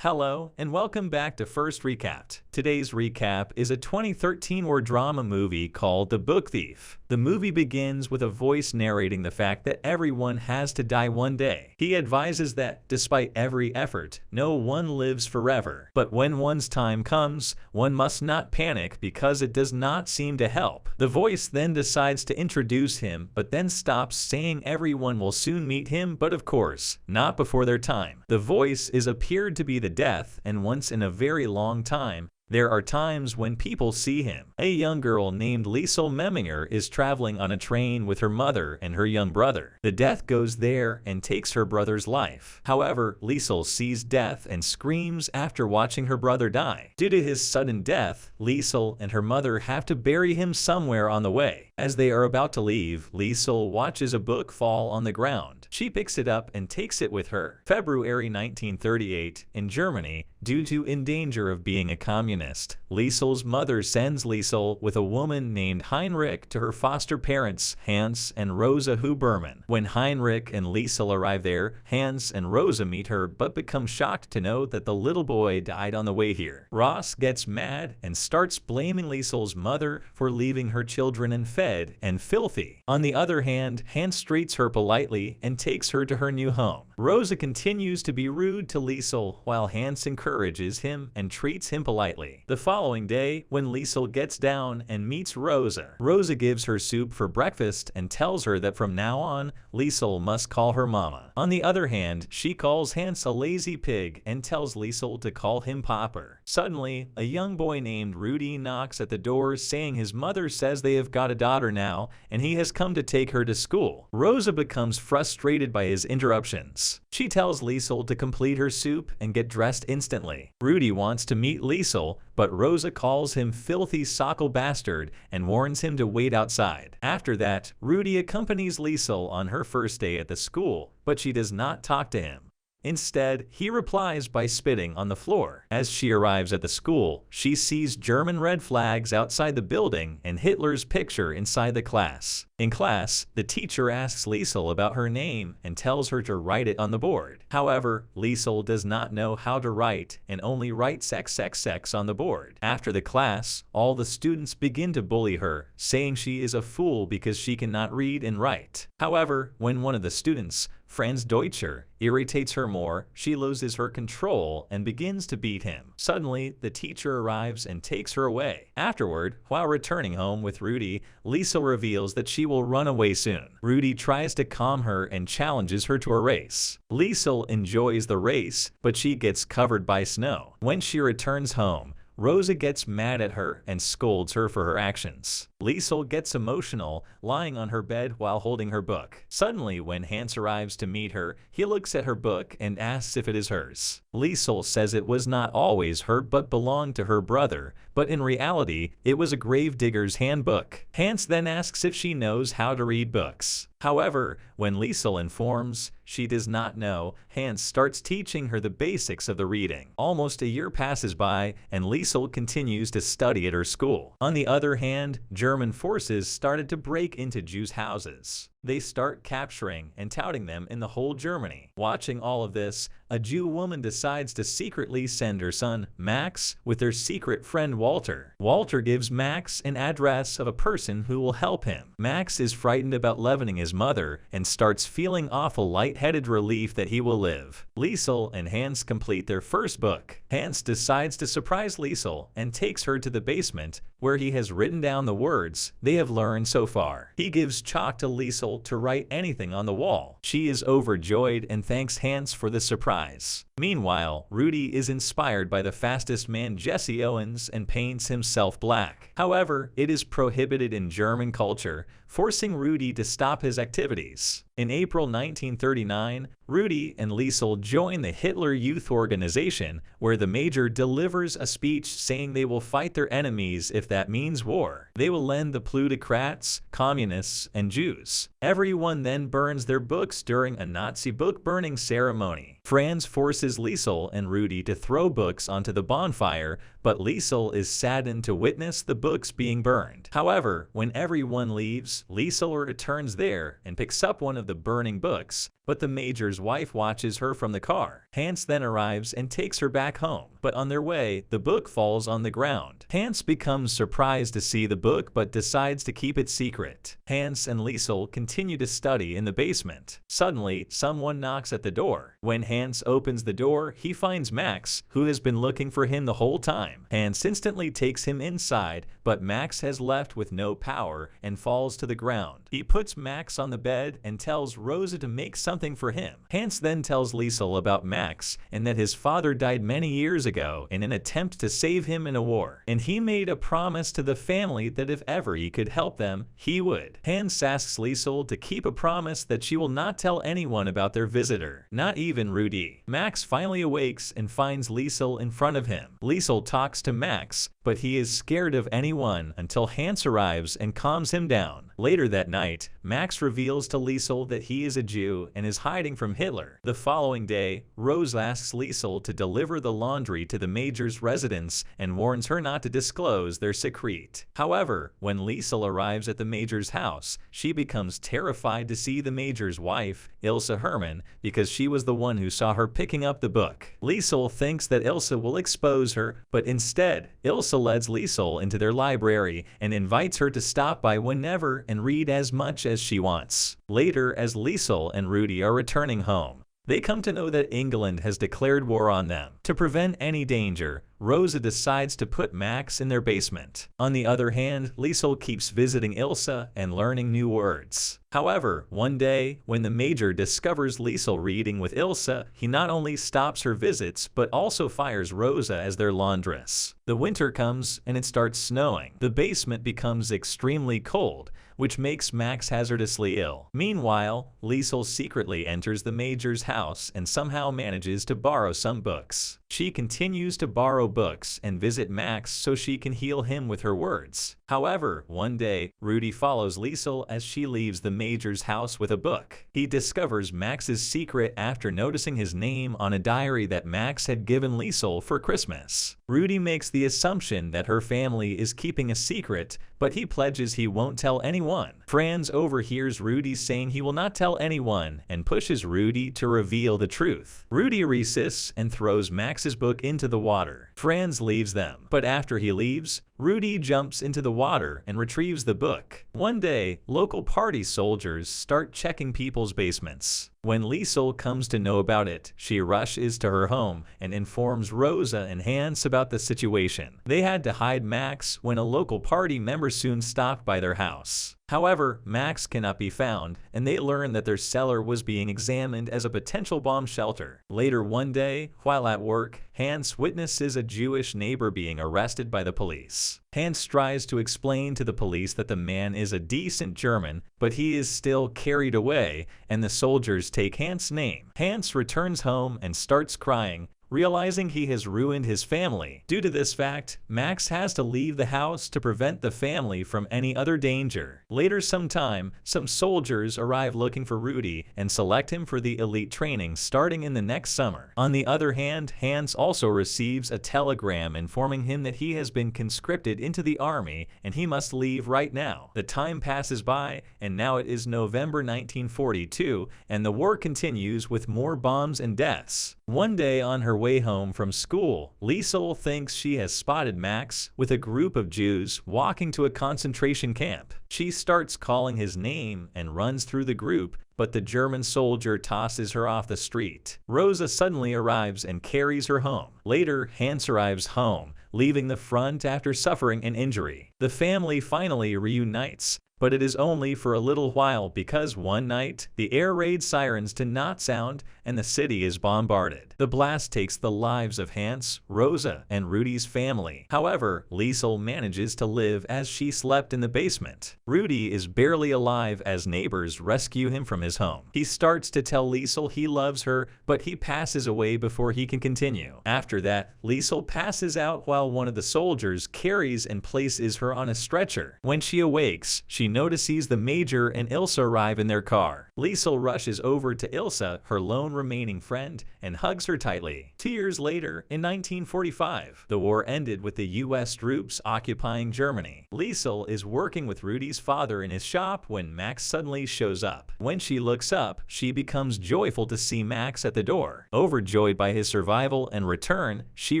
Hello, and welcome back to First Recapped. Today's recap is a 2013 war drama movie called The Book Thief. The movie begins with a voice narrating the fact that everyone has to die one day. He advises that, despite every effort, no one lives forever. But when one's time comes, one must not panic because it does not seem to help. The voice then decides to introduce him, but then stops, saying everyone will soon meet him, but of course, not before their time. The voice is appeared to be the death, and once in a very long time, there are times when people see him. A young girl named Liesel Memminger is traveling on a train with her mother and her young brother. The death goes there and takes her brother's life. However, Liesel sees death and screams after watching her brother die. Due to his sudden death, Liesel and her mother have to bury him somewhere on the way. As they are about to leave, Liesel watches a book fall on the ground. She picks it up and takes it with her. February 1938, in Germany, due to in danger of being a communist, Liesel's mother sends Liesel with a woman named Heinrich to her foster parents, Hans and Rosa Hubermann. When Heinrich and Liesel arrive there, Hans and Rosa meet her but become shocked to know that the little boy died on the way here. Ross gets mad and starts blaming Liesel's mother for leaving her children unfed and filthy. On the other hand, Hans treats her politely and takes her to her new home. Rosa continues to be rude to Liesel while Hans encourages him and treats him politely. The following day, when Liesel gets down and meets Rosa, Rosa gives her soup for breakfast and tells her that from now on, Liesel must call her mama. On the other hand, she calls Hans a lazy pig and tells Liesel to call him Popper. Suddenly, a young boy named Rudy knocks at the door saying his mother says they have got a daughter now and he has come to take her to school. Rosa becomes frustrated by his interruptions. She tells Liesel to complete her soup and get dressed instantly. Rudy wants to meet Liesel, but Rosa calls him filthy sockle bastard and warns him to wait outside. After that, Rudy accompanies Liesel on her first day at the school, but she does not talk to him. Instead, he replies by spitting on the floor. As she arrives at the school, she sees German red flags outside the building and Hitler's picture inside the class. In class, the teacher asks Liesel about her name and tells her to write it on the board. However, Liesel does not know how to write and only writes XXX on the board. After the class, all the students begin to bully her, saying she is a fool because she cannot read and write. However, when one of the students, Franz Deutscher, irritates her more, she loses her control and begins to beat him. Suddenly, the teacher arrives and takes her away. Afterward, while returning home with Rudy, Liesel reveals that she will run away soon. Rudy tries to calm her and challenges her to a race. Liesel enjoys the race, but she gets covered by snow. When she returns home, Rosa gets mad at her and scolds her for her actions. Liesel gets emotional, lying on her bed while holding her book. Suddenly, when Hans arrives to meet her, he looks at her book and asks if it is hers. Liesel says it was not always her but belonged to her brother, but in reality, it was a gravedigger's handbook. Hans then asks if she knows how to read books. However, when Liesel informs she does not know, Hans starts teaching her the basics of the reading. Almost a year passes by, and Liesel continues to study at her school. On the other hand, German forces started to break into Jews' houses. They start capturing and touting them in the whole Germany. Watching all of this, a Jew woman decides to secretly send her son, Max, with their secret friend Walter. Walter gives Max an address of a person who will help him. Max is frightened about leavening his mother and starts feeling awful lightheaded relief that he will live. Liesel and Hans complete their first book. Hans decides to surprise Liesel and takes her to the basement where he has written down the words they have learned so far. He gives chalk to Liesel to write anything on the wall. She is overjoyed and thanks Hans for the surprise. Meanwhile, Rudy is inspired by the fastest man Jesse Owens and paints himself black. However, it is prohibited in German culture, forcing Rudy to stop his activities. In April 1939, Rudy and Liesel join the Hitler Youth Organization, where the major delivers a speech saying they will fight their enemies if that means war. They will lend the plutocrats, communists, and Jews. Everyone then burns their books during a Nazi book burning ceremony. Franz forces Liesel and Rudy to throw books onto the bonfire, but Liesel is saddened to witness the books being burned. However, when everyone leaves, Liesel returns there and picks up one of the burning books. but the major's wife watches her from the car. Hans then arrives and takes her back home, but on their way, the book falls on the ground. Hans becomes surprised to see the book but decides to keep it secret. Hans and Liesel continue to study in the basement. Suddenly, someone knocks at the door. When Hans opens the door, he finds Max, who has been looking for him the whole time. Hans instantly takes him inside, but Max has left with no power and falls to the ground. He puts Max on the bed and tells Rosa to make something for him. Hans then tells Liesel about Max and that his father died many years ago in an attempt to save him in a war, and he made a promise to the family that if ever he could help them, he would. Hans asks Liesel to keep a promise that she will not tell anyone about their visitor, not even Rudy. Max finally awakes and finds Liesel in front of him. Liesel talks to Max, but he is scared of anyone until Hans arrives and calms him down. Later that night, Max reveals to Liesel that he is a Jew and is hiding from Hitler. The following day, Rose asks Liesel to deliver the laundry to the major's residence and warns her not to disclose their secret. However, when Liesel arrives at the major's house, she becomes terrified to see the major's wife, Ilse Hermann, because she was the one who saw her picking up the book. Liesel thinks that Ilse will expose her, but instead, Ilse lets Liesel into their library and invites her to stop by whenever and read as much as she wants. Later, as Liesel and Rudy are returning home, they come to know that England has declared war on them. To prevent any danger, Rosa decides to put Max in their basement. On the other hand, Liesel keeps visiting Ilse and learning new words. However, one day, when the major discovers Liesel reading with Ilse, he not only stops her visits but also fires Rosa as their laundress. The winter comes and it starts snowing. The basement becomes extremely cold, which makes Max hazardously ill. Meanwhile, Liesel secretly enters the major's house and somehow manages to borrow some books. She continues to borrow books and visit Max so she can heal him with her words. However, one day, Rudy follows Liesel as she leaves the major's house with a book. He discovers Max's secret after noticing his name on a diary that Max had given Liesel for Christmas. Rudy makes the assumption that her family is keeping a secret, but he pledges he won't tell anyone. Franz overhears Rudy saying he will not tell anyone and pushes Rudy to reveal the truth. Rudy resists and throws Max's book into the water. Franz leaves them, but after he leaves, Rudy jumps into the water and retrieves the book. One day, local party soldiers start checking people's basements. When Liesel comes to know about it, she rushes to her home and informs Rosa and Hans about the situation. They had to hide Max when a local party member soon stopped by their house. However, Max cannot be found, and they learn that their cellar was being examined as a potential bomb shelter. Later one day, while at work, Hans witnesses a Jewish neighbor being arrested by the police. Hans tries to explain to the police that the man is a decent German, but he is still carried away, and the soldiers take Hans' name. Hans returns home and starts crying, realizing he has ruined his family. Due to this fact, Max has to leave the house to prevent the family from any other danger. Later sometime, some soldiers arrive looking for Rudy and select him for the elite training starting in the next summer. On the other hand, Hans also receives a telegram informing him that he has been conscripted into the army and he must leave right now. The time passes by and now it is November 1942 and the war continues with more bombs and deaths. One day on her way home from school, Liesel thinks she has spotted Max with a group of Jews walking to a concentration camp. She starts calling his name and runs through the group, but the German soldier tosses her off the street. Rosa suddenly arrives and carries her home. Later, Hans arrives home, leaving the front after suffering an injury. The family finally reunites, but it is only for a little while because one night, the air raid sirens do not sound and the city is bombarded. The blast takes the lives of Hans, Rosa, and Rudy's family. However, Liesel manages to live as she slept in the basement. Rudy is barely alive as neighbors rescue him from his home. He starts to tell Liesel he loves her, but he passes away before he can continue. After that, Liesel passes out while one of the soldiers carries and places her on a stretcher. When she awakes, she she notices the Major and Ilsa arrive in their car. Liesel rushes over to Ilsa, her lone remaining friend, and hugs her tightly. 2 years later, in 1945, the war ended with the U.S. troops occupying Germany. Liesel is working with Rudy's father in his shop when Max suddenly shows up. When she looks up, she becomes joyful to see Max at the door. Overjoyed by his survival and return, she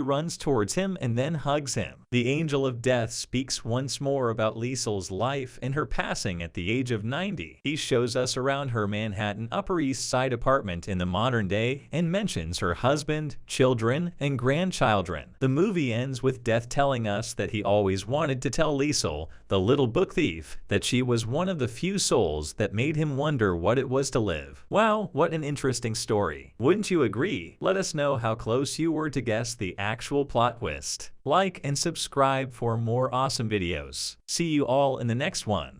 runs towards him and then hugs him. The Angel of Death speaks once more about Liesel's life and her passing at the age of 90. He shows us around her Manhattan Upper East Side apartment in the modern day and mentions her husband, children, and grandchildren. The movie ends with Death telling us that he always wanted to tell Liesel, the little book thief, that she was one of the few souls that made him wonder what it was to live. Wow, what an interesting story. Wouldn't you agree? Let us know how close you were to guess the actual plot twist. Like and subscribe for more awesome videos. See you all in the next one.